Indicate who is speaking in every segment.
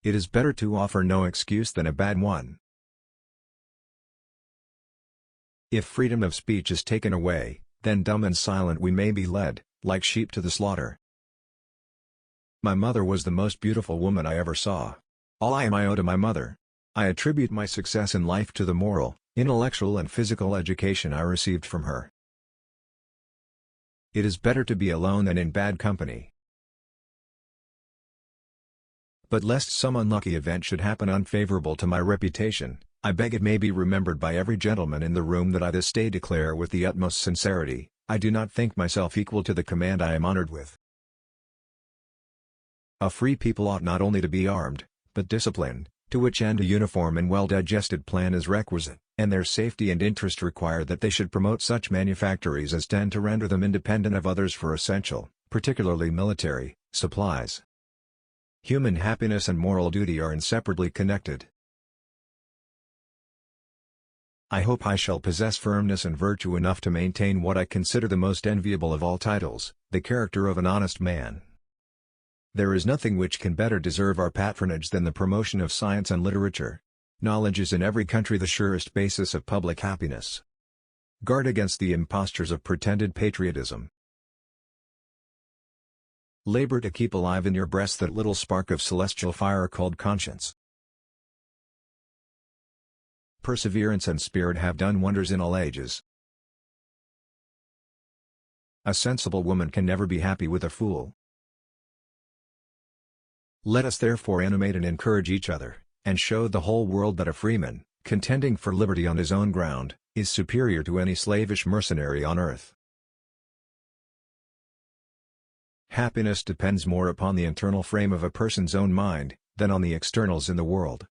Speaker 1: It is better to offer no excuse than a bad one. If freedom of speech is taken away, then dumb and silent we may be led, like sheep to the slaughter. My mother was the most beautiful woman I ever saw. All I am I owe to my mother. I attribute my success in life to the moral, intellectual and physical education I received from her. It is better to be alone than in bad company. But lest some unlucky event should happen unfavorable to my reputation, I beg it may be remembered by every gentleman in the room that I this day declare with the utmost sincerity, I do not think myself equal to the command I am honored with. A free people ought not only to be armed, but disciplined, to which end a uniform and well-digested plan is requisite, and their safety and interest require that they should promote such manufactories as tend to render them independent of others for essential, particularly military, supplies. Human happiness and moral duty are inseparably connected. I hope I shall possess firmness and virtue enough to maintain what I consider the most enviable of all titles, the character of an honest man. There is nothing which can better deserve our patronage than the promotion of science and literature. Knowledge is in every country the surest basis of public happiness. Guard against the impostures of pretended patriotism. Labor to keep alive in your breast that little spark of celestial fire called conscience. Perseverance and spirit have done wonders in all ages. A sensible woman can never be happy with a fool. Let us therefore animate and encourage each other, and show the whole world that a freeman, contending for liberty on his own ground, is superior to any slavish mercenary on earth. Happiness depends more upon the internal frame of a person's own mind, than on the externals in the world.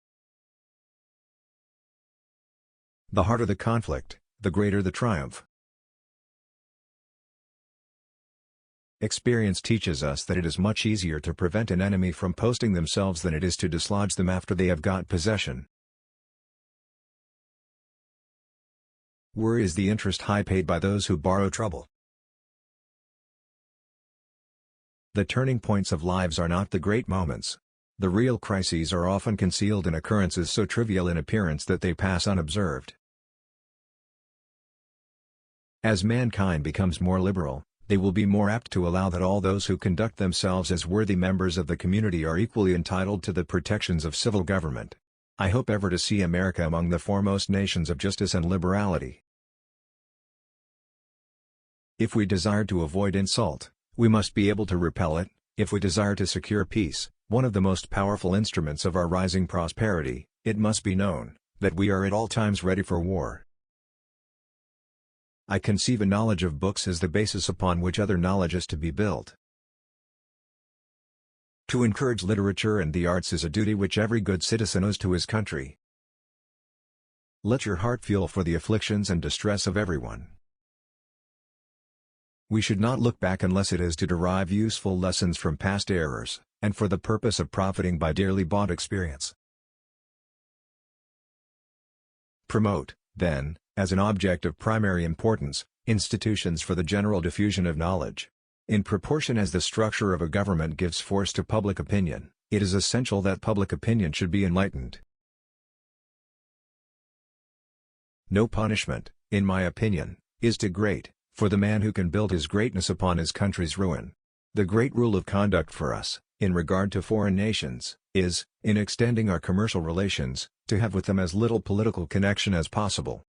Speaker 1: The harder the conflict, the greater the triumph. Experience teaches us that it is much easier to prevent an enemy from posting themselves than it is to dislodge them after they have got possession. Worry is the interest high paid by those who borrow trouble. The turning points of lives are not the great moments. The real crises are often concealed in occurrences so trivial in appearance that they pass unobserved. As mankind becomes more liberal, they will be more apt to allow that all those who conduct themselves as worthy members of the community are equally entitled to the protections of civil government. I hope ever to see America among the foremost nations of justice and liberality. If we desire to avoid insult, we must be able to repel it. If we desire to secure peace, one of the most powerful instruments of our rising prosperity, it must be known that we are at all times ready for war. I conceive a knowledge of books as the basis upon which other knowledge is to be built. To encourage literature and the arts is a duty which every good citizen owes to his country. Let your heart feel for the afflictions and distress of everyone. We should not look back unless it is to derive useful lessons from past errors, and for the purpose of profiting by dearly bought experience. Promote, then, as an object of primary importance, institutions for the general diffusion of knowledge. In proportion as the structure of a government gives force to public opinion, it is essential that public opinion should be enlightened. No punishment, in my opinion, is too great, for the man who can build his greatness upon his country's ruin. The great rule of conduct for us, in regard to foreign nations, is, in extending our commercial relations, to have with them as little political connection as possible.